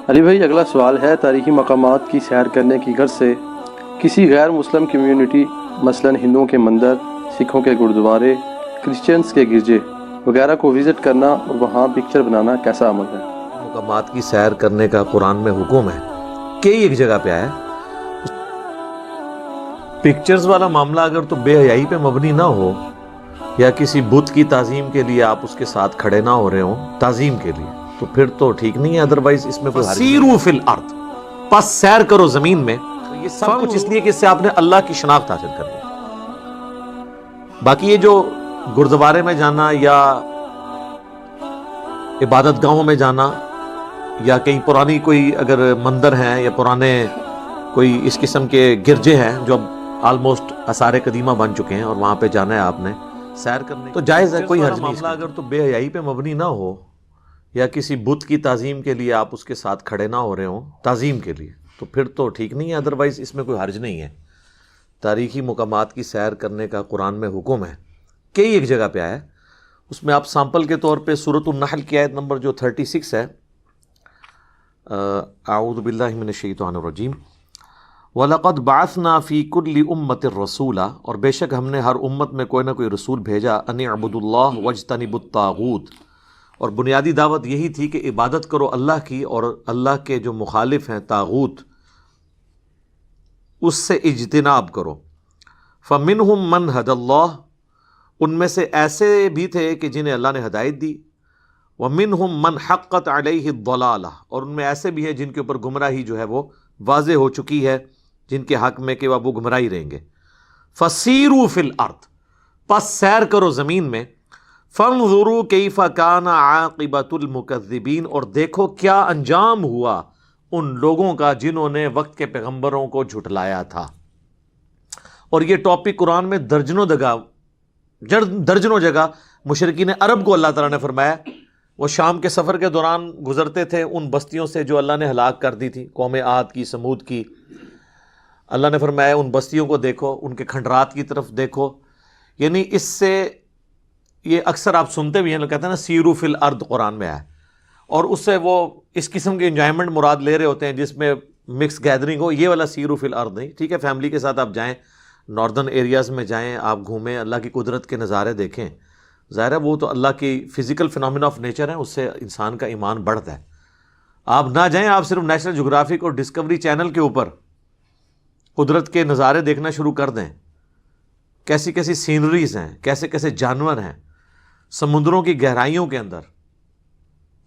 علی بھائی، اگلا سوال ہے، تاریخی مقامات کی سیر کرنے کی غرض سے کسی غیر مسلم کمیونٹی مثلاً ہندوؤں کے مندر، سکھوں کے گردوارے، کرسچنز کے گرجے وغیرہ کو وزٹ کرنا اور وہاں پکچر بنانا کیسا عمل ہے؟ مقامات کی سیر کرنے کا قرآن میں حکم ہے، کئی ایک جگہ پہ آیا ہے۔ پکچرز والا معاملہ اگر تو بے حیائی پہ مبنی نہ ہو یا کسی بت کی تعظیم کے لیے آپ اس کے ساتھ کھڑے نہ ہو رہے ہوں تعظیم کے لیے، تو پھر تو ٹھیک نہیں ہے، ادروائز اس میں کوئی فسیروا فی الارض، پس سیر کرو زمین میں۔ یہ سب کچھ اس لیے کہ اس سے آپ نے اللہ کی شناخت حاصل کرنی ہے۔ باقی یہ جو گردوارے میں جانا یا عبادت گاہوں میں جانا یا کہیں پرانی کوئی اگر مندر ہیں یا پرانے کوئی اس قسم کے گرجے ہیں جو اب آلموسٹ آثار قدیمہ بن چکے ہیں اور وہاں پہ جانا ہے آپ نے سیر کرنے، تو جائز ہے، کوئی حرج نہیں۔ معاملہ اگر تو بے حیائی پہ مبنی نہ ہو یا کسی بت کی تعظیم کے لیے آپ اس کے ساتھ کھڑے نہ ہو رہے ہوں تعظیم کے لیے، تو پھر تو ٹھیک نہیں ہے، ادروائز اس میں کوئی حرج نہیں ہے۔ تاریخی مقامات کی سیر کرنے کا قرآن میں حکم ہے، کئی ایک جگہ پہ آیا ہے۔ اس میں آپ سامپل کے طور پہ سورۃ النحل کی آیت نمبر جو 36 ہے، اعوذ باللہ من الشیطان الرجیم، وَلَقَدْ بَعَثْنَا فِي كُلِّ أُمَّةٍ رَسُولًا، اور بے شک ہم نے ہر امت میں کوئی نہ کوئی رسول بھیجا، أَنِ اعْبُدُوا اللَّهَ وَاجْتَنِبُوا الطَّاغُوتَ، اور بنیادی دعوت یہی تھی کہ عبادت کرو اللہ کی اور اللہ کے جو مخالف ہیں طاغوت اس سے اجتناب کرو۔ فَمِنْهُمْ مَنْ هَدَى اللَّهُ، ان میں سے ایسے بھی تھے کہ جنہیں اللہ نے ہدایت دی، وَمِنْهُمْ مَنْ حَقَّتْ عَلَيْهِ الضَّلَالَةُ، اور ان میں ایسے بھی ہیں جن کے اوپر گمراہی جو ہے وہ واضح ہو چکی ہے، جن کے حق میں کہ وہ گمراہی رہیں گے۔ فَسِیرُوا فِی الْأَرْضِ، پس سیر کرو زمین میں، فَانْظُرُوا کَیْفَ کَانَ عَاقِبَةُ الْمُکَذِّبِینَ، اور دیکھو کیا انجام ہوا ان لوگوں کا جنہوں نے وقت کے پیغمبروں کو جھٹلایا تھا۔ اور یہ ٹاپک قرآن میں درجنوں جگہ مشرکین عرب کو اللہ تعالیٰ نے فرمایا، وہ شام کے سفر کے دوران گزرتے تھے ان بستیوں سے جو اللہ نے ہلاک کر دی تھی، قوم عاد کی، سمود کی، اللہ نے فرمایا ان بستیوں کو دیکھو، ان کے کھنڈرات کی طرف دیکھو۔ یعنی اس سے یہ اکثر آپ سنتے بھی ہیں، لوگ کہتے ہیں نا سیرو فی الارض قرآن میں ہے، اور اس سے وہ اس قسم کی انجوائمنٹ مراد لے رہے ہوتے ہیں جس میں مکس گیدرنگ ہو، یہ والا سیرو فی الارض نہیں، ٹھیک ہے، فیملی کے ساتھ آپ جائیں، ناردرن ایریاز میں جائیں، آپ گھومیں، اللہ کی قدرت کے نظارے دیکھیں، ظاہر ہے وہ تو اللہ کی فزیکل فنامنا آف نیچر ہیں، اس سے انسان کا ایمان بڑھتا ہے۔ آپ نہ جائیں، آپ صرف نیشنل جغرافک اور ڈسکوری چینل کے اوپر قدرت کے نظارے دیکھنا شروع کر دیں، کیسی کیسی سینریز ہیں، کیسے کیسے جانور ہیں، سمندروں کی گہرائیوں کے اندر،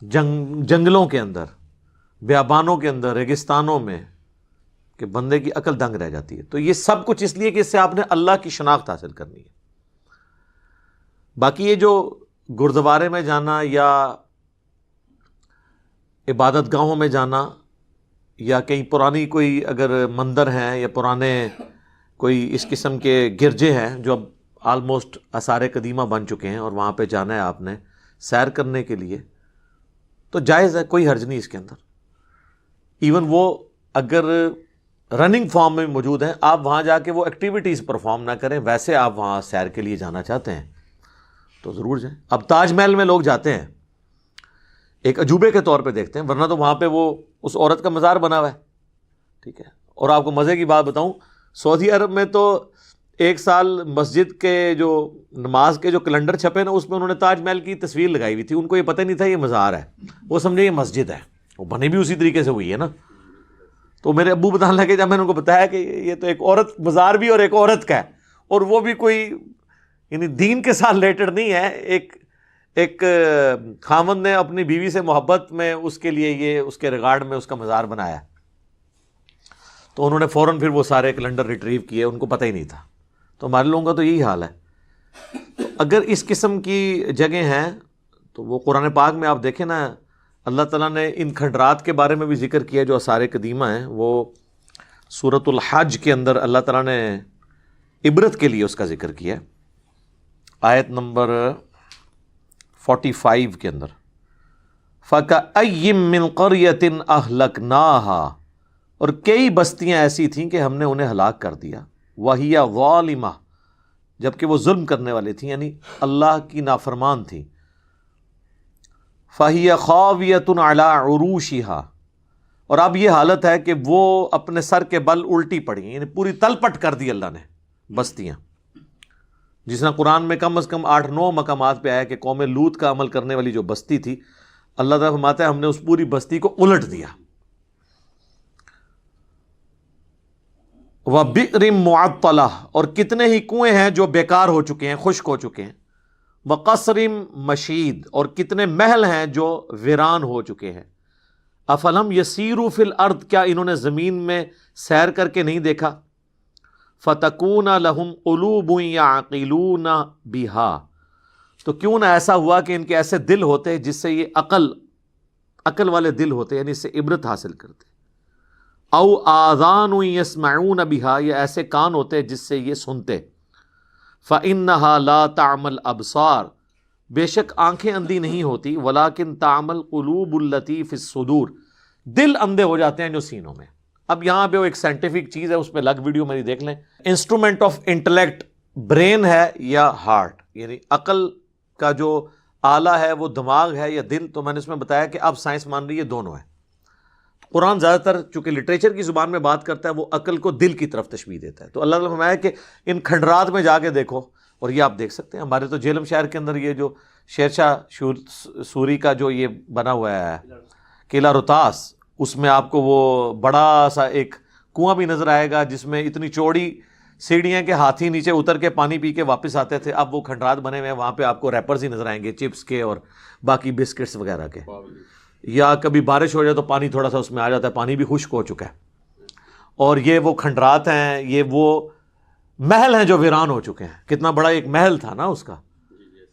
جنگلوں کے اندر، بیابانوں کے اندر، ریگستانوں میں، کہ بندے کی عقل دنگ رہ جاتی ہے۔ تو یہ سب کچھ اس لیے کہ اس سے آپ نے اللہ کی شناخت حاصل کرنی ہے۔ باقی یہ جو گردوارے میں جانا یا عبادت گاہوں میں جانا یا کہیں پرانی کوئی اگر مندر ہیں یا پرانے کوئی اس قسم کے گرجے ہیں جو اب آلموسٹ آثار قدیمہ بن چکے ہیں اور وہاں پہ جانا ہے آپ نے سیر کرنے کے لیے، تو جائز ہے، کوئی حرج نہیں اس کے اندر۔ ایون وہ اگر رننگ فارم میں موجود ہیں، آپ وہاں جا کے وہ ایکٹیویٹیز پرفارم نہ کریں، ویسے آپ وہاں سیر کے لیے جانا چاہتے ہیں تو ضرور جائیں۔ اب تاج محل میں لوگ جاتے ہیں ایک عجوبے کے طور پہ دیکھتے ہیں، ورنہ تو وہاں پہ وہ اس عورت کا مزار بنا ہوا ہے، ٹھیک ہے۔ اور آپ کو مزے کی بات بتاؤں، سعودی عرب میں تو ایک سال مسجد کے جو نماز کے جو کیلنڈر چھپے نا، اس میں انہوں نے تاج محل کی تصویر لگائی ہوئی تھی، ان کو یہ پتہ نہیں تھا یہ مزار ہے، وہ سمجھے یہ مسجد ہے، وہ بنی بھی اسی طریقے سے ہوئی ہے نا۔ تو میرے ابو بتانے لگے جب میں نے ان کو بتایا کہ یہ تو ایک عورت مزار بھی اور ایک عورت کا ہے، اور وہ بھی کوئی یعنی دین کے ساتھ ریلیٹڈ نہیں ہے، ایک خاوند نے اپنی بیوی سے محبت میں اس کے لیے یہ اس کے ریگارڈ میں اس کا مزار بنایا، تو انہوں نے فوراً پھر وہ سارے کیلنڈر ریٹریو کیے، ان کو پتہ ہی نہیں تھا۔ تو ہمارے لوگوں کا تو یہی حال ہے۔ تو اگر اس قسم کی جگہیں ہیں تو وہ قرآن پاک میں آپ دیکھیں نا، اللہ تعالیٰ نے ان کھنڈرات کے بارے میں بھی ذکر کیا جو آثار قدیمہ ہیں، وہ سورۃ الحج کے اندر اللہ تعالیٰ نے عبرت کے لیے اس کا ذکر کیا، آیت نمبر 45 کے اندر، فَكَأَيٍّ مِّن قَرْيَةٍ أَهْلَكْنَاهَا، اور کئی بستیاں ایسی تھیں کہ ہم نے انہیں ہلاک کر دیا، وَهِيَ ظَالِمَةٌ، جبکہ وہ ظلم کرنے والے تھیں، یعنی اللہ کی نافرمان تھیں، فَهِيَ خَاوِيَةٌ عَلَىٰ عُرُوشِهَا، اور اب یہ حالت ہے کہ وہ اپنے سر کے بل الٹی پڑی، یعنی پوری تلپٹ کر دی اللہ نے بستیاں، جس طرح قرآن میں کم از کم 8-9 مقامات پہ آیا کہ قوم لوط کا عمل کرنے والی جو بستی تھی، اللہ تعالیٰ فرماتا ہے ہم نے اس پوری بستی کو الٹ دیا۔ وَبِئْرٍ مُعَطَّلَةٍ، اور کتنے ہی کنویں ہیں جو بیکار ہو چکے ہیں، خشک ہو چکے ہیں۔ وَقَصْرٍ مَشِيدٍ، اور کتنے محل ہیں جو ویران ہو چکے ہیں۔ افلم یسیروا فی الارض، کیا انہوں نے زمین میں سیر کر کے نہیں دیکھا؟ فتکون لہم قلوب یعقلون بہا، تو کیوں نہ ایسا ہوا کہ ان کے ایسے دل ہوتے جس سے یہ عقل والے دل ہوتے، یعنی اس سے عبرت حاصل کرتے۔ او آذان یسمعون بہا، یا ایسے کان ہوتے جس سے یہ سنتے۔ فإنہا لا تعمی الابصار، بے شک آنکھیں اندھی نہیں ہوتی، ولیکن تعمی القلوب التی فی الصدور، دل اندھے ہو جاتے ہیں جو سینوں میں۔ اب یہاں پہ وہ ایک سائنٹیفک چیز ہے، اس پہ الگ ویڈیو میری دیکھ لیں۔ انسٹرومنٹ آف انٹلیکٹ برین ہے یا ہارٹ، یعنی عقل کا جو آلہ ہے وہ دماغ ہے یا دل، تو میں نے اس میں بتایا کہ اب سائنس مان رہی ہے دونوں ہے۔ قرآن زیادہ تر چونکہ لٹریچر کی زبان میں بات کرتا ہے، وہ عقل کو دل کی طرف تشبیہ دیتا ہے۔ تو اللہ تعالیٰ نے فرمایا کہ ان کھنڈرات میں جا کے دیکھو، اور یہ آپ دیکھ سکتے ہیں ہمارے تو جیلم شہر کے اندر یہ جو شیر شاہ سوری کا جو یہ بنا ہوا ہے قلعہ روہتاس، اس میں آپ کو وہ بڑا سا ایک کنواں بھی نظر آئے گا جس میں اتنی چوڑی سیڑھیاں کہ ہاتھی نیچے اتر کے پانی پی کے واپس آتے تھے۔ اب وہ کھنڈرات بنے ہوئے ہیں، وہاں پہ آپ کو ریپرز ہی نظر آئیں گے، چپس کے اور باقی بسکٹس وغیرہ کے۔ یا کبھی بارش ہو جائے تو پانی تھوڑا سا اس میں آ جاتا ہے، پانی بھی خشک ہو چکا ہے۔ اور یہ وہ کھنڈرات ہیں، یہ وہ محل ہیں جو ویران ہو چکے ہیں۔ کتنا بڑا ایک محل تھا نا اس کا،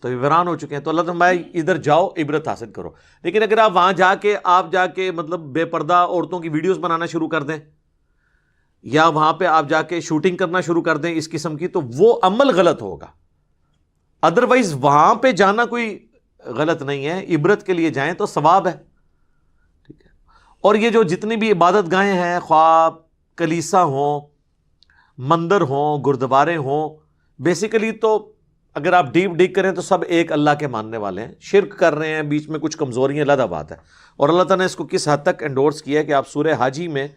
تو یہ ویران ہو چکے ہیں۔ تو اللہ تعالیٰ ادھر جاؤ عبرت حاصل کرو۔ لیکن اگر آپ وہاں جا کے مطلب بے پردہ عورتوں کی ویڈیوز بنانا شروع کر دیں، یا وہاں پہ آپ جا کے شوٹنگ کرنا شروع کر دیں اس قسم کی، تو وہ عمل غلط ہوگا۔ ادروائز وہاں پہ جانا کوئی غلط نہیں ہے، عبرت کے لیے جائیں تو ثواب ہے، ٹھیک ہے۔ اور یہ جو جتنی بھی عبادت گاہیں ہیں، خواہ کلیسا ہوں، مندر ہوں، گردوارے ہوں، بیسیکلی تو اگر آپ ڈیپ ڈگ کریں تو سب ایک اللہ کے ماننے والے ہیں۔ شرک کر رہے ہیں، بیچ میں کچھ کمزوریاں، علیحدہ بات ہے۔ اور اللہ تعالیٰ نے اس کو کس حد تک انڈورس کیا ہے کہ آپ سورہ حج ہی میں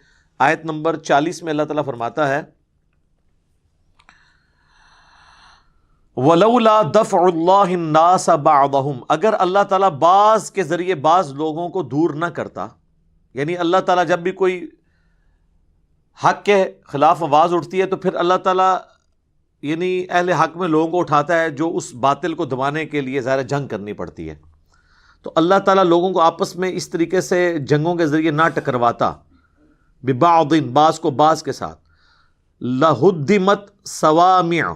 آیت نمبر 40 میں اللہ تعالیٰ فرماتا ہے وَلَوْلَا دَفْعُ اللَّهِ النَّاسَ بَعْضَهُمْ، اگر اللہ تعالیٰ بعض کے ذریعے بعض لوگوں کو دور نہ کرتا، یعنی اللہ تعالیٰ جب بھی کوئی حق کے خلاف آواز اٹھتی ہے تو پھر اللہ تعالیٰ یعنی اہل حق میں لوگوں کو اٹھاتا ہے جو اس باطل کو دبانے کے لیے ظاہر جنگ کرنی پڑتی ہے۔ تو اللہ تعالیٰ لوگوں کو آپس میں اس طریقے سے جنگوں کے ذریعے نہ ٹکرواتا، ببعض، بعض کو بعض کے ساتھ، لَهُدِّمَتْ صَوَامِعُ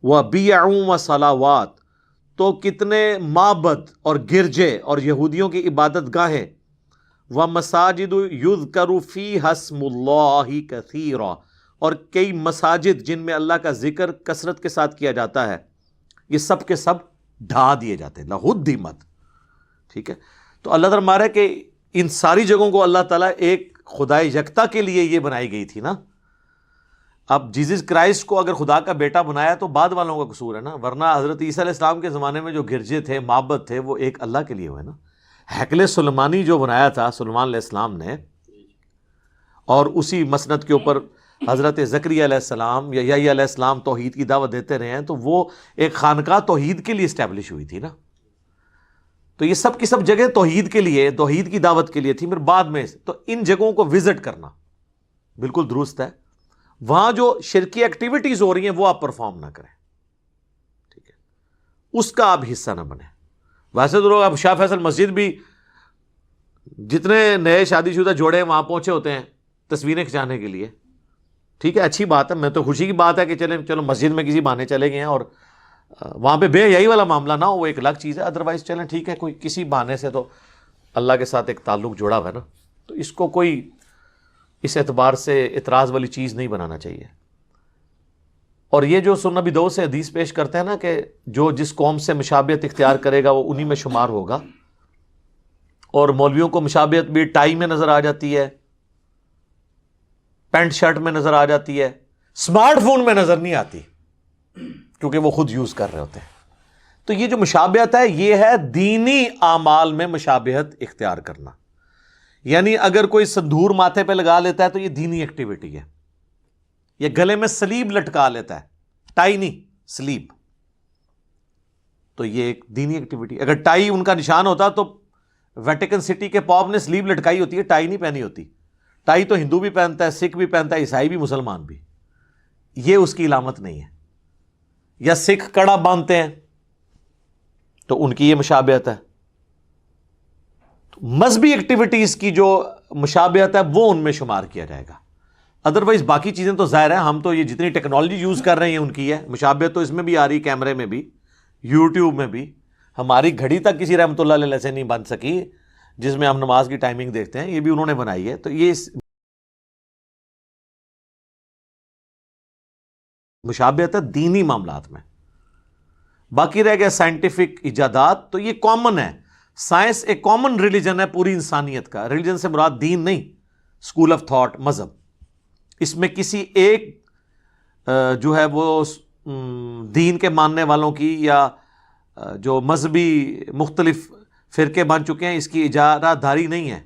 وَبِيَعٌ وَصَلَوَاتٌ، تو کتنے معبد اور گرجے اور یہودیوں کی عبادت گاہیں، وَمَسَاجِدُ يُذْكَرُ فِيهَا اسْمُ اللَّهِ كَثِيرًا، اور کئی مساجد جن میں اللہ کا ذکر کثرت کے ساتھ کیا جاتا ہے، یہ سب کے سب ڈھا دیے جاتے ہیں، لَهُدِّمَتْ، ٹھیک ہے۔ تو اللہ تعالیٰ مارے کہ ان ساری جگہوں کو اللہ تعالیٰ ایک خدائے یکتا کے لیے یہ بنائی گئی تھی نا۔ اب جیزس کرائسٹ کو اگر خدا کا بیٹا بنایا تو بعد والوں کا قصور ہے نا، ورنہ حضرت عیسیٰ علیہ السلام کے زمانے میں جو گرجے تھے، معبد تھے، وہ ایک اللہ کے لیے ہوئے نا۔ ہیکل سلیمانی جو بنایا تھا سلیمان علیہ السلام نے، اور اسی مسند کے اوپر حضرت زکریا علیہ السلام یا یحییٰ علیہ السلام توحید کی دعوت دیتے رہے ہیں، تو وہ ایک خانقاہ توحید کے لیے اسٹیبلش ہوئی تھی نا۔ تو یہ سب کی سب جگہ توحید کے لیے، توحید کی دعوت کے لیے تھی۔ پھر بعد میں تو ان جگہوں کو وزٹ کرنا بالکل درست ہے، وہاں جو شرکی ایکٹیویٹیز ہو رہی ہیں وہ آپ پرفارم نہ کریں، ٹھیک ہے، اس کا آپ حصہ نہ بنیں۔ ویسے تو لوگ اب شاہ فیصل مسجد بھی جتنے نئے شادی شدہ جوڑے وہاں پہنچے ہوتے ہیں تصویریں کھنچانے کے لیے، ٹھیک ہے، اچھی بات ہے، میں تو خوشی کی بات ہے کہ چلو مسجد میں کسی بہانے چلے گئے ہیں اور وہاں پہ بے حیائی والا معاملہ نہ ہو، وہ ایک الگ چیز ہے۔ ادروائز چلیں ٹھیک ہے، کوئی کسی بہانے سے تو اللہ کے ساتھ ایک تعلق جڑا ہوا ہے نا، تو اس کو کوئی اس اعتبار سے اعتراض والی چیز نہیں بنانا چاہیے۔ اور یہ جو سنن نبی دو سے حدیث پیش کرتے ہیں نا کہ جو جس قوم سے مشابہت اختیار کرے گا وہ انہی میں شمار ہوگا، اور مولویوں کو مشابہت بھی ٹائی میں نظر آ جاتی ہے، پینٹ شرٹ میں نظر آ جاتی ہے، اسمارٹ فون میں نظر نہیں آتی کیونکہ وہ خود یوز کر رہے ہوتے ہیں۔ تو یہ جو مشابہت ہے یہ ہے دینی اعمال میں مشابہت اختیار کرنا، یعنی اگر کوئی سندور ماتھے پہ لگا لیتا ہے تو یہ دینی ایکٹیویٹی ہے. یہ گلے میں سلیب لٹکا لیتا ہے, ٹائی نہیں سلیب, تو یہ ایک دینی ایکٹیویٹی. اگر ٹائی ان کا نشان ہوتا تو ویٹیکن سٹی کے پوپ نے سلیب لٹکائی ہوتی ہے, ٹائی نہیں پہنی ہوتی. ٹائی تو ہندو بھی پہنتا ہے, سکھ بھی پہنتا ہے, عیسائی بھی, مسلمان بھی. یہ اس کی علامت نہیں ہے. یا سکھ کڑا باندھتے ہیں تو ان کی یہ مشابہت ہے. مذہبی ایکٹیویٹیز کی جو مشابہت ہے وہ ان میں شمار کیا جائے گا. ادروائز باقی چیزیں تو ظاہر ہے, ہم تو یہ جتنی ٹیکنالوجی یوز کر رہے ہیں ان کی ہے مشابہت, تو اس میں بھی آ رہی, کیمرے میں بھی, یوٹیوب میں بھی. ہماری گھڑی تک کسی رحمۃ اللہ علیہ سے نہیں بن سکی جس میں ہم نماز کی ٹائمنگ دیکھتے ہیں, یہ بھی انہوں نے بنائی ہے. تو یہ مشابہت ہے دینی معاملات میں. باقی رہ گیا سائنٹیفک ایجادات, تو یہ کامن ہے. سائنس ایک کامن ریلیجن ہے پوری انسانیت کا. ریلیجن سے مراد دین نہیں, اسکول آف تھاٹ, مذہب. اس میں کسی ایک جو ہے وہ دین کے ماننے والوں کی یا جو مذہبی مختلف فرقے بن چکے ہیں اس کی اجارہ داری نہیں ہے.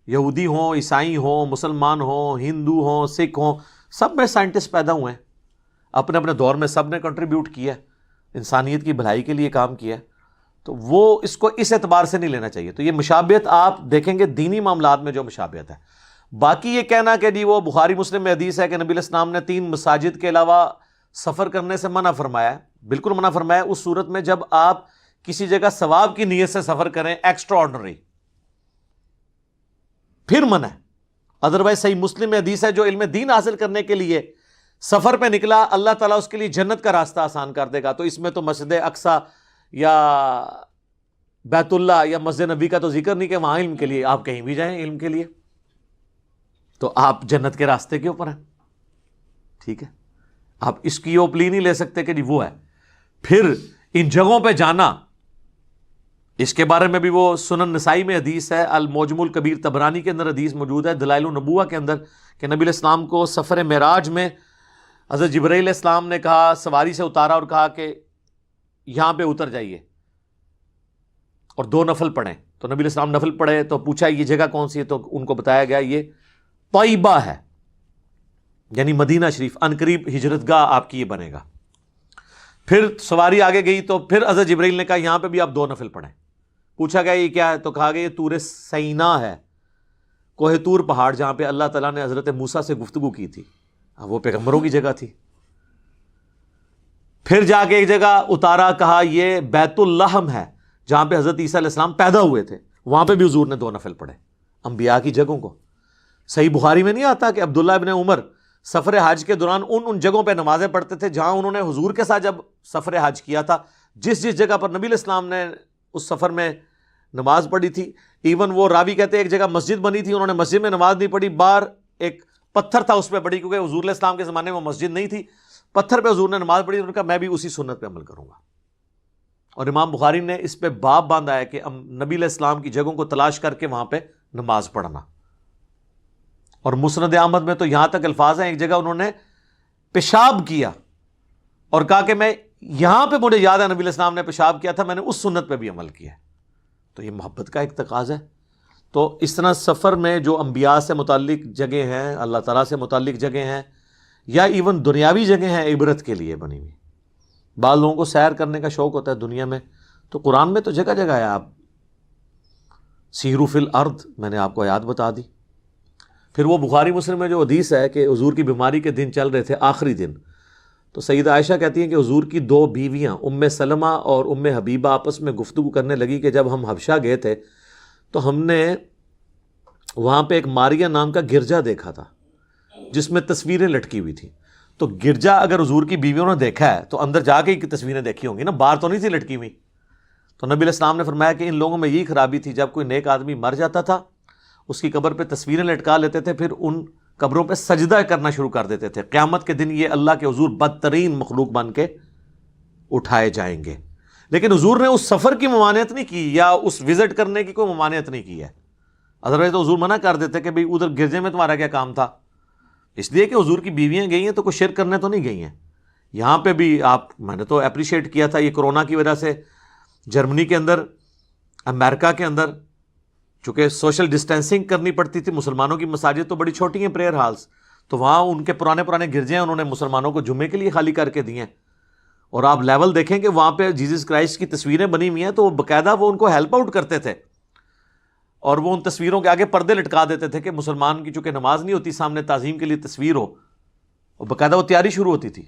یہودی ہوں, عیسائی ہوں, مسلمان ہوں, ہندو ہوں, سکھ ہوں, سب میں سائنٹسٹ پیدا ہوئے ہیں. اپنے اپنے دور میں سب نے کنٹریبیوٹ کیا ہے, انسانیت کی بھلائی کے لیے کام کیا ہے. تو وہ اس کو اس اعتبار سے نہیں لینا چاہیے. تو یہ مشابہت آپ دیکھیں گے دینی معاملات میں جو مشابہت ہے. باقی یہ کہنا کہ جی وہ بخاری مسلم میں حدیث ہے کہ نبی علیہ السلام نے 3 مساجد کے علاوہ سفر کرنے سے منع فرمایا ہے, بالکل منع فرمایا اس صورت میں جب آپ کسی جگہ ثواب کی نیت سے سفر کریں, ایکسٹرا آرڈنری, پھر منع ہے. ادروائز صحیح مسلم میں حدیث ہے جو علم دین حاصل کرنے کے لیے سفر پہ نکلا, اللہ تعالیٰ اس کے لیے جنت کا راستہ آسان کر دے گا. تو اس میں تو مسجد اقصیٰ یا بیت اللہ یا مسجد نبی کا تو ذکر نہیں کہ وہاں علم کے لیے آپ کہیں بھی جائیں علم کے لیے, تو آپ جنت کے راستے کے اوپر ہیں. ٹھیک ہے, آپ اس کی وہ پلی نہیں لے سکتے کہ جی وہ ہے. پھر ان جگہوں پہ جانا, اس کے بارے میں بھی وہ سنن نسائی میں حدیث ہے, المعجم الکبیر طبرانی کے اندر حدیث موجود ہے, دلائل النبوہ کے اندر, کہ نبی علیہ السلام کو سفر معراج میں حضرت جبرائیل علیہ السلام نے کہا, سواری سے اتارا اور کہا کہ یہاں پہ اتر جائیے اور 2 نفل پڑھیں. تو نبی علیہ السلام نفل پڑھے تو پوچھا یہ جگہ کون سی ہے, تو ان کو بتایا گیا یہ طیبہ ہے, یعنی مدینہ شریف, عنقریب ہجرت گاہ آپ کی یہ بنے گا. پھر سواری آگے گئی تو پھر حضرت جبرائیل نے کہا یہاں پہ بھی آپ 2 نفل پڑھیں. پوچھا گیا یہ کیا ہے, تو کہا گیا یہ طور سینا ہے, کوہ طور پہاڑ جہاں پہ اللہ تعالیٰ نے حضرت موسیٰ سے گفتگو کی تھی, وہ پیغمبروں کی جگہ تھی. پھر جا کے ایک جگہ اتارا, کہا یہ بیت اللحم ہے جہاں پہ حضرت عیسیٰ علیہ السلام پیدا ہوئے تھے, وہاں پہ بھی حضور نے 2 نفل پڑھے. انبیاء کی جگہوں کو صحیح بخاری میں نہیں آتا کہ عبداللہ ابن عمر سفر حج کے دوران ان جگہوں پہ نمازیں پڑھتے تھے جہاں انہوں نے حضور کے ساتھ جب سفر حج کیا تھا, جس جگہ پر نبی علیہ السلام نے اس سفر میں نماز پڑھی تھی. ایون وہ راوی کہتے ہیں ایک جگہ مسجد بنی تھی, انہوں نے مسجد میں نماز نہیں پڑھی, باہر ایک پتھر تھا اس پہ پڑھی, کیونکہ حضور علیہ السلام کے زمانے میں مسجد نہیں تھی, پتھر پہ حضور نے نماز پڑھی. انہوں نے کہا میں بھی اسی سنت پہ عمل کروں گا. اور امام بخاری نے اس پہ باب باندھا ہے کہ نبی علیہ السلام کی جگہوں کو تلاش کر کے وہاں پہ نماز پڑھنا. اور مسند احمد میں تو یہاں تک الفاظ ہیں, ایک جگہ انہوں نے پیشاب کیا اور کہا کہ میں یہاں پہ مجھے یاد ہے نبی علیہ السلام نے پیشاب کیا تھا, میں نے اس سنت پہ بھی عمل کیا. تو یہ محبت کا ایک تقاضا ہے. تو اس طرح سفر میں جو انبیاء سے متعلق جگہ ہیں, اللہ تعالیٰ سے متعلق جگہ ہیں, یا ایون دنیاوی جگہ ہیں عبرت کے لیے بنی ہوئی. بعض لوگوں کو سیر کرنے کا شوق ہوتا ہے دنیا میں, تو قرآن میں تو جگہ جگہ ہے, آپ سیروا فی الارض میں نے آپ کو آیات بتا دی. پھر وہ بخاری مسلم میں جو حدیث ہے کہ حضور کی بیماری کے دن چل رہے تھے, آخری دن, تو سیدہ عائشہ کہتی ہیں کہ حضور کی 2 بیویاں ام سلمہ اور ام حبیبہ آپس میں گفتگو کرنے لگی کہ جب ہم حبشہ گئے تھے تو ہم نے وہاں پہ ایک ماریہ نام کا گرجا دیکھا تھا جس میں تصویریں لٹکی ہوئی تھیں. تو گرجا اگر حضور کی بیویوں نے دیکھا ہے تو اندر جا کے ہی تصویریں دیکھی ہوں گی نا, باہر تو نہیں تھی لٹکی ہوئی. تو نبی علیہ السلام نے فرمایا کہ ان لوگوں میں یہی خرابی تھی, جب کوئی نیک آدمی مر جاتا تھا اس کی قبر پہ تصویریں لٹکا لیتے تھے, پھر ان قبروں پہ سجدہ کرنا شروع کر دیتے تھے. قیامت کے دن یہ اللہ کے حضور بدترین مخلوق بن کے اٹھائے جائیں گے. لیکن حضور نے اس سفر کی ممانعت نہیں کی یا اس وزٹ کرنے کی کوئی ممانعت نہیں کی ہے, ادروائز تو حضور منع کر دیتے کہ بھئی ادھر گرجے میں تمہارا کیا کام تھا. اس لیے کہ حضور کی بیویاں گئی ہیں تو کوئی شرک کرنے تو نہیں گئی ہیں. یہاں پہ بھی میں نے تو اپریشیٹ کیا تھا, یہ کرونا کی وجہ سے جرمنی کے اندر, امریکہ کے اندر چونکہ سوشل ڈسٹینسنگ کرنی پڑتی تھی، مسلمانوں کی مساجد تو بڑی چھوٹی ہیں پریئر ہالز، تو وہاں ان کے پرانے گرجے ہیں انہوں نے مسلمانوں کو جمعے کے لیے خالی کر کے دیے ہیں، اور آپ لیول دیکھیں کہ وہاں پہ جیزس کرائسٹ کی تصویریں بنی ہوئی ہیں، تو باقاعدہ وہ ان کو ہیلپ آؤٹ کرتے تھے، اور وہ ان تصویروں کے آگے پردے لٹکا دیتے تھے کہ مسلمان کی چونکہ نماز نہیں ہوتی سامنے تعظیم کے لیے تصویر ہو، اور باقاعدہ وہ تیاری شروع ہوتی تھی۔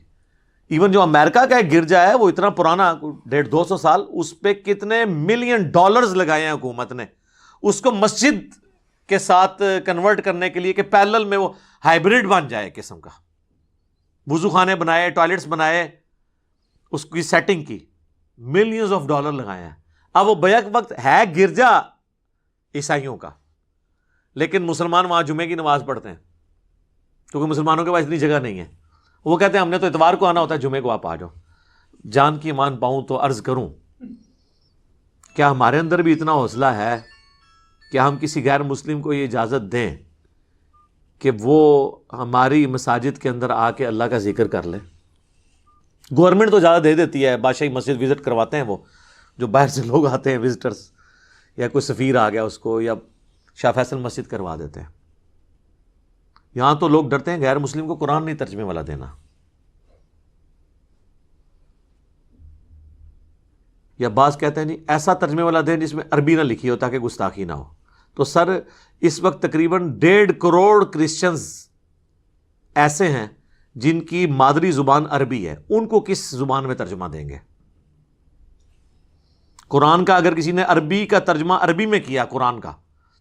ایون جو امریکہ کا ایک گرجا ہے وہ اتنا پرانا 150-200 سال، اس پہ کتنے ملین ڈالرز لگائے ہیں حکومت نے اس کو مسجد کے ساتھ کنورٹ کرنے کے لیے کہ پیرلل میں وہ ہائیبریڈ بن جائے قسم کا، وضو خانے بنائے، ٹوائلٹس بنائے، اس کی سیٹنگ کی، ملینز آف ڈالر لگائے ہیں۔ اب وہ بیک وقت ہے گرجا عیسائیوں کا، لیکن مسلمان وہاں جمعے کی نماز پڑھتے ہیں کیونکہ مسلمانوں کے پاس اتنی جگہ نہیں ہے، وہ کہتے ہیں ہم نے تو اتوار کو آنا ہوتا ہے، جمعے کو آپ آ جاؤ۔ جان کی ایمان پاؤں تو عرض کروں، کیا ہمارے اندر بھی اتنا حوصلہ ہے کہ ہم کسی غیر مسلم کو یہ اجازت دیں کہ وہ ہماری مساجد کے اندر آ کے اللہ کا ذکر کر لے؟ گورنمنٹ تو زیادہ دے دیتی ہے، بادشاہی مسجد وزٹ کرواتے ہیں وہ جو باہر سے لوگ آتے ہیں وزٹرز، یا کوئی سفیر آ گیا اس کو، یا شاہ فیصل مسجد کروا دیتے ہیں۔ یہاں تو لوگ ڈرتے ہیں غیر مسلم کو قرآن نہیں ترجمے والا دینا، یا بعض کہتے ہیں نہیں ایسا ترجمے والا دیں جس میں عربی نہ لکھی ہو تاکہ گستاخی نہ ہو۔ تو سر اس وقت تقریباً 1.5 کروڑ کرسچنز ایسے ہیں جن کی مادری زبان عربی ہے، ان کو کس زبان میں ترجمہ دیں گے؟ قرآن کا اگر کسی نے عربی کا ترجمہ عربی میں کیا قرآن کا،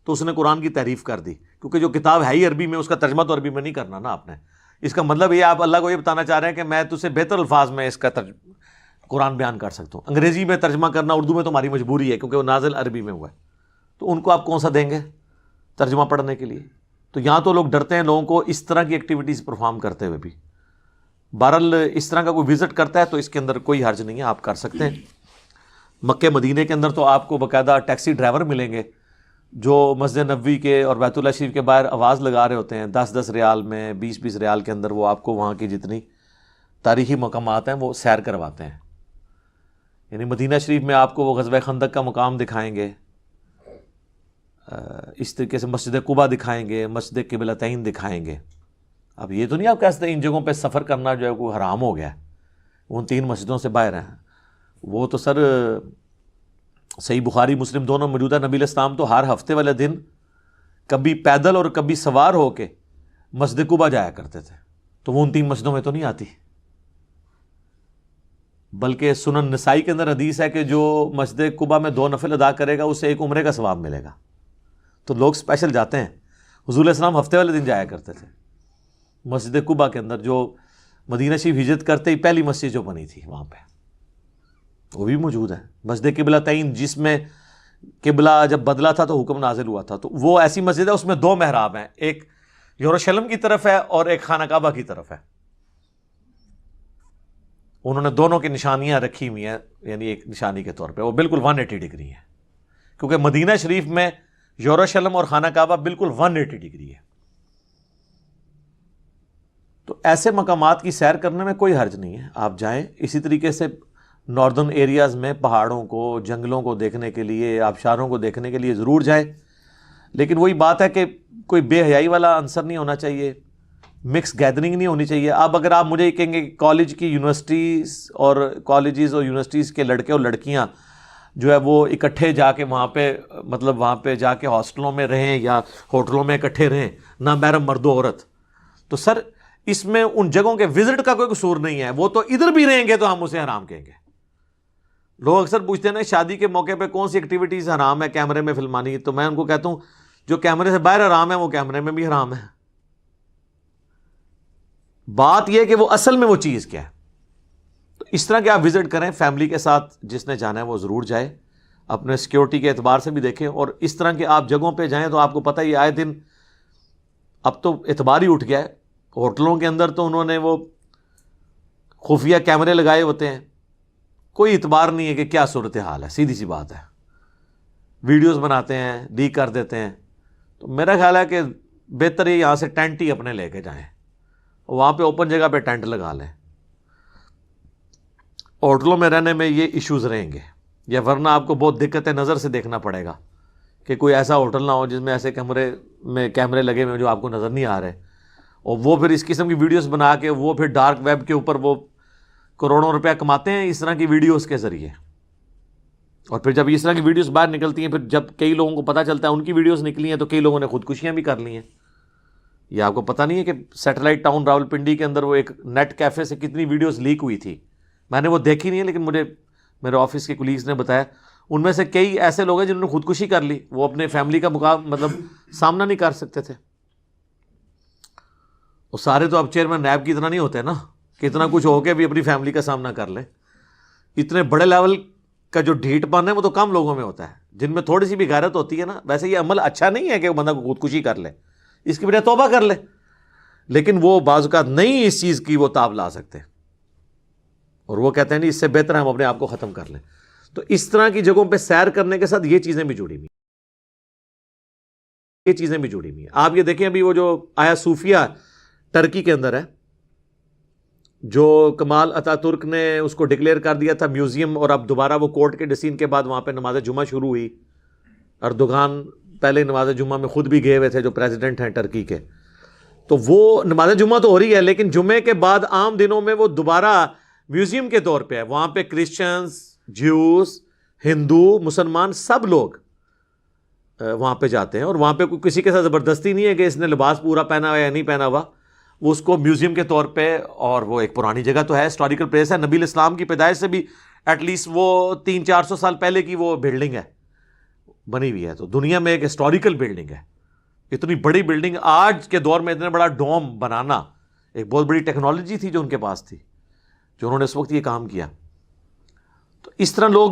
تو اس نے قرآن کی تعریف کر دی، کیونکہ جو کتاب ہے ہی عربی میں، اس کا ترجمہ تو عربی میں نہیں کرنا نا آپ نے۔ اس کا مطلب یہ آپ اللہ کو یہ بتانا چاہ رہے ہیں کہ میں تجھے بہتر الفاظ میں اس کا قرآن بیان کر سکتا ہوں۔ انگریزی میں ترجمہ کرنا اردو میں تو ہماری مجبوری ہے کیونکہ وہ نازل عربی میں ہوا ہے، تو ان کو آپ کون سا دیں گے ترجمہ پڑھنے کے لیے؟ تو یہاں تو لوگ ڈرتے ہیں لوگوں کو اس طرح کی ایکٹیویٹیز پرفارم کرتے ہوئے بھی۔ بہرحال اس طرح کا کوئی وزٹ کرتا ہے تو اس کے اندر کوئی حرج نہیں ہے، آپ کر سکتے ہیں۔ مکہ مدینے کے اندر تو آپ کو باقاعدہ ٹیکسی ڈرائیور ملیں گے جو مسجد نبوی کے اور بیت اللہ شریف کے باہر آواز لگا رہے ہوتے ہیں، 10-10 ریال میں، 20-20 ریال کے اندر وہ آپ کو وہاں کی جتنی تاریخی مقامات ہیں وہ سیر کرواتے ہیں۔ یعنی مدینہ شریف میں آپ کو وہ غزوہ خندق کا مقام دکھائیں گے، اس طریقے سے مسجد قباء دکھائیں گے، مسجد قبلتین دکھائیں گے۔ اب یہ تو نہیں آپ کہہ سکتے ان جگہوں پہ سفر کرنا جو ہے کوئی حرام ہو گیا ہے، ان 3 مسجدوں سے باہر ہیں۔ وہ تو سر صحیح بخاری مسلم دونوں موجود ہے، نبی علیہ السلام تو ہر ہفتے والے دن کبھی پیدل اور کبھی سوار ہو کے مسجد قباء جایا کرتے تھے، تو وہ ان 3 مسجدوں میں تو نہیں آتی۔ بلکہ سنن نسائی کے اندر حدیث ہے کہ جو مسجد قباء میں 2 نفل ادا کرے گا اسے 1 عمرے کا ثواب ملے گا۔ تو لوگ اسپیشل جاتے ہیں۔ حضور علیہ السلام ہفتے والے دن جایا کرتے تھے مسجد قباء کے اندر، جو مدینہ شریف ہجرت کرتے ہی پہلی مسجد جو بنی تھی وہاں پہ، وہ بھی موجود ہے۔ مسجد قبلتین جس میں قبلہ جب بدلا تھا تو حکم نازل ہوا تھا، تو وہ ایسی مسجد ہے اس میں 2 محراب ہیں، ایک یروشلم کی طرف ہے اور ایک خانہ کعبہ کی طرف ہے۔ انہوں نے دونوں کی نشانیاں رکھی ہوئی ہیں، یعنی ایک نشانی کے طور پہ وہ بالکل 180 ڈگری ہے، کیونکہ مدینہ شریف میں یروشلم اور خانہ کعبہ بالکل 180 ڈگری ہے۔ تو ایسے مقامات کی سیر کرنے میں کوئی حرج نہیں ہے، آپ جائیں۔ اسی طریقے سے ناردرن ایریاز میں پہاڑوں کو، جنگلوں کو دیکھنے کے لیے، آبشاروں کو دیکھنے کے لیے ضرور جائیں، لیکن وہی بات ہے کہ کوئی بے حیائی والا عنصر نہیں ہونا چاہیے، مکس گیدرنگ نہیں ہونی چاہیے۔ اب اگر آپ مجھے یہ کہیں گے کہ کالج کی یونیورسٹیز اور کالجز اور یونیورسٹیز کے لڑکے اور لڑکیاں جو ہے وہ اکٹھے جا کے وہاں پہ، مطلب وہاں پہ جا کے ہاسٹلوں میں رہیں یا ہوٹلوں میں اکٹھے رہیں، نہ محرم مرد و عورت، تو سر اس میں ان جگہوں کے وزٹ کا کوئی قصور نہیں ہے۔ وہ تو ادھر بھی رہیں گے تو ہم اسے حرام کہیں گے۔ لوگ اکثر پوچھتے ہیں نا شادی کے موقع پہ کون سی ایکٹیویٹیز حرام ہے کیمرے میں فلمانی، تو میں ان کو کہتا ہوں جو کیمرے سے باہر حرام ہے وہ کیمرے میں بھی حرام ہے۔ بات یہ ہے کہ وہ اصل میں وہ چیز کیا ہے۔ تو اس طرح کے آپ وزٹ کریں، فیملی کے ساتھ جس نے جانا ہے وہ ضرور جائے، اپنے سیکیورٹی کے اعتبار سے بھی دیکھیں، اور اس طرح کے آپ جگہوں پہ جائیں تو آپ کو پتہ ہی آئے دن اب تو اعتبار ہی اٹھ گیا ہے۔ ہوٹلوں کے اندر تو انہوں نے وہ خفیہ کیمرے لگائے ہوتے ہیں، کوئی اعتبار نہیں ہے کہ کیا صورتحال ہے، سیدھی سی بات ہے، ویڈیوز بناتے ہیں، لیک کر دیتے ہیں۔ تو میرا خیال ہے کہ بہتر ہے یہاں سے ٹینٹ ہی اپنے لے کے جائیں، وہاں پہ اوپن جگہ پہ ٹینٹ لگا لیں۔ ہوٹلوں میں رہنے میں یہ ایشوز رہیں گے، یا ورنہ آپ کو بہت دقتیں نظر سے دیکھنا پڑے گا کہ کوئی ایسا ہوٹل نہ ہو جس میں ایسے کیمرے لگے ہوئے ہیں جو آپ کو نظر نہیں آ رہے، اور وہ پھر اس قسم کی ویڈیوز بنا کے وہ پھر ڈارک ویب کے اوپر وہ کروڑوں روپیہ کماتے ہیں اس طرح کی ویڈیوز کے ذریعے. اور پھر جب اس طرح کی ویڈیوز باہر نکلتی ہیں، پھر جب کئی لوگوں کو پتہ چلتا ہے ان کی ویڈیوز نکلی ہیں، تو کئی لوگوں نے خودکشیاں بھی کر لی ہیں. یہ آپ کو پتہ نہیں ہے کہ سیٹلائٹ ٹاؤن راولپنڈی کے اندر وہ ایک نیٹ کیفے سے کتنی ویڈیوز لیک ہوئی تھی. میں نے وہ دیکھی نہیں ہے، لیکن مجھے میرے آفس کے کولیگز نے بتایا ان میں سے کئی ایسے لوگ ہیں جنہوں نے خودکشی کر لی. وہ اپنے فیملی کا سامنا نہیں کر سکتے تھے. وہ سارے تو اب چیئرمین نیب کی طرح نہیں ہوتے نا کہ اتنا کچھ ہو کے بھی اپنی فیملی کا سامنا کر لیں. اتنے بڑے لیول کا جو ڈھیٹ پن ہے وہ تو کم لوگوں میں ہوتا ہے، جن میں تھوڑی سی بھی غیرت ہوتی ہے نا. ویسے یہ عمل اچھا نہیں ہے کہ وہ بندہ کو خودکشی کر لے، اس کی بجائے توبہ کر لے، لیکن وہ بعض اوقات نہیں اس چیز کی وہ تاب لا سکتے، اور وہ کہتے ہیں نہیں اس سے بہتر ہے ہم اپنے آپ کو ختم کر لیں. تو اس طرح کی جگہوں پہ سیر کرنے کے ساتھ یہ چیزیں بھی جڑی ہوئی ہیں. آپ یہ دیکھیں ابھی وہ جو آیا صوفیہ ٹرکی کے اندر ہے، جو کمال اتا ترک نے اس کو ڈکلیئر کر دیا تھا میوزیم، اور اب دوبارہ وہ کورٹ کے ڈسیزن کے بعد وہاں پہ نماز جمعہ شروع ہوئی. اردوغان پہلے نماز جمعہ میں خود بھی گئے ہوئے تھے، جو پریزیڈنٹ ہیں ٹرکی کے. تو وہ نماز جمعہ تو ہو رہی ہے، لیکن جمعے کے بعد عام دنوں میں وہ دوبارہ میوزیم کے طور پہ ہے. وہاں پہ کرسچنز، جیوز، ہندو، مسلمان سب لوگ وہاں پہ جاتے ہیں، اور وہاں پہ کسی کے ساتھ زبردستی نہیں ہے کہ اس نے لباس پورا پہنا ہوا یا نہیں پہنا ہوا. وہ اس کو میوزیم کے طور پہ، اور وہ ایک پرانی جگہ تو ہے، ہسٹوریکل پلیس ہے. نبی الاسلام کی پیدائش سے بھی ایٹ لیسٹ وہ 300-400 سال پہلے کی وہ بلڈنگ ہے بنی ہوئی ہے. تو دنیا میں ایک ہسٹوریکل بلڈنگ ہے. اتنی بڑی بلڈنگ آج کے دور میں اتنا بڑا ڈوم بنانا ایک بہت بڑی ٹیکنالوجی تھی جو ان کے پاس تھی، جو انہوں نے اس وقت یہ کام کیا. تو اس طرح لوگ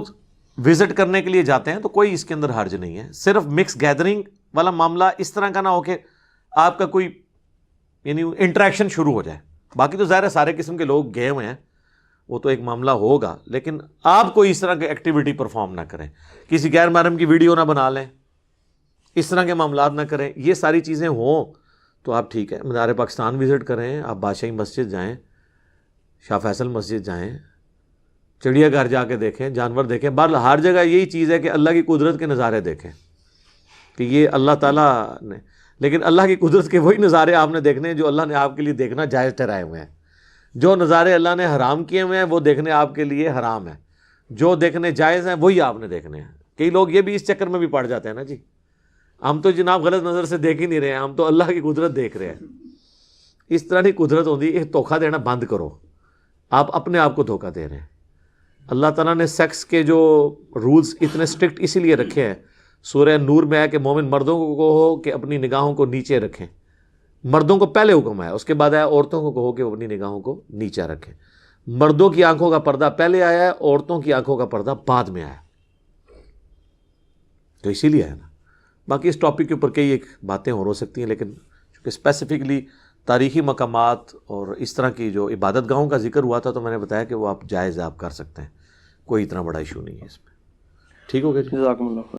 وزٹ کرنے کے لیے جاتے ہیں، تو کوئی اس کے اندر حرج نہیں ہے. صرف مکس گیدرنگ والا معاملہ اس طرح کا نہ ہو کہ آپ کا کوئی یعنی انٹریکشن شروع ہو جائے. باقی تو ظاہر ہے سارے قسم کے لوگ گئے ہوئے ہیں، وہ تو ایک معاملہ ہوگا، لیکن آپ کوئی اس طرح کی ایکٹیویٹی پرفارم نہ کریں، کسی غیر محرم کی ویڈیو نہ بنا لیں، اس طرح کے معاملات نہ کریں. یہ ساری چیزیں ہوں تو آپ ٹھیک ہے. مزار پاکستان وزٹ کریں، آپ بادشاہی مسجد جائیں، شاہ فیصل مسجد جائیں، چڑیا گھر جا کے دیکھیں، جانور دیکھیں. بہرحال ہر جگہ یہی چیز ہے کہ اللہ کی قدرت کے نظارے دیکھیں کہ یہ اللہ تعالیٰ نے، لیکن اللہ کی قدرت کے وہی نظارے آپ نے دیکھنے ہیں جو اللہ نے آپ کے لیے دیکھنا جائز ٹھہرائے ہوئے ہیں. جو نظارے اللہ نے حرام کیے ہوئے ہیں وہ دیکھنے آپ کے لیے حرام ہے. جو دیکھنے جائز ہیں وہی آپ نے دیکھنے ہیں. کئی لوگ یہ بھی اس چکر میں بھی پڑ جاتے ہیں نا جی، ہم تو جناب غلط نظر سے دیکھ ہی نہیں رہے ہیں، ہم تو اللہ کی قدرت دیکھ رہے ہیں. اس طرح کی قدرت ہوتی ہے. ایک دھوکہ دینا بند کرو، آپ اپنے آپ کو دھوکہ دے رہے ہیں. اللہ تعالیٰ نے سیکس کے جو رولز اتنے اسٹرکٹ اسی لیے رکھے ہیں. سورہ نور میں ہے کہ مومن مردوں کو ہو کہ اپنی نگاہوں کو نیچے رکھیں. مردوں کو پہلے حکم ہے، اس کے بعد آیا عورتوں کو کہو کہ وہ اپنی نگاہوں کو نیچے رکھیں. مردوں کی آنکھوں کا پردہ پہلے آیا ہے، عورتوں کی آنکھوں کا پردہ بعد میں آیا، تو اسی لیے ہے نا. باقی اس ٹاپک کے اوپر کئی ایک باتیں ہو سکتی ہیں، لیکن چونکہ اسپیسیفکلی تاریخی مقامات اور اس طرح کی جو عبادت گاہوں کا ذکر ہوا تھا تو میں نے بتایا کہ وہ آپ جائز آپ کر سکتے ہیں، کوئی اتنا بڑا ایشو نہیں ہے اس میں. ٹھیک ہو گیا جی، جزاکم اللہ خیر.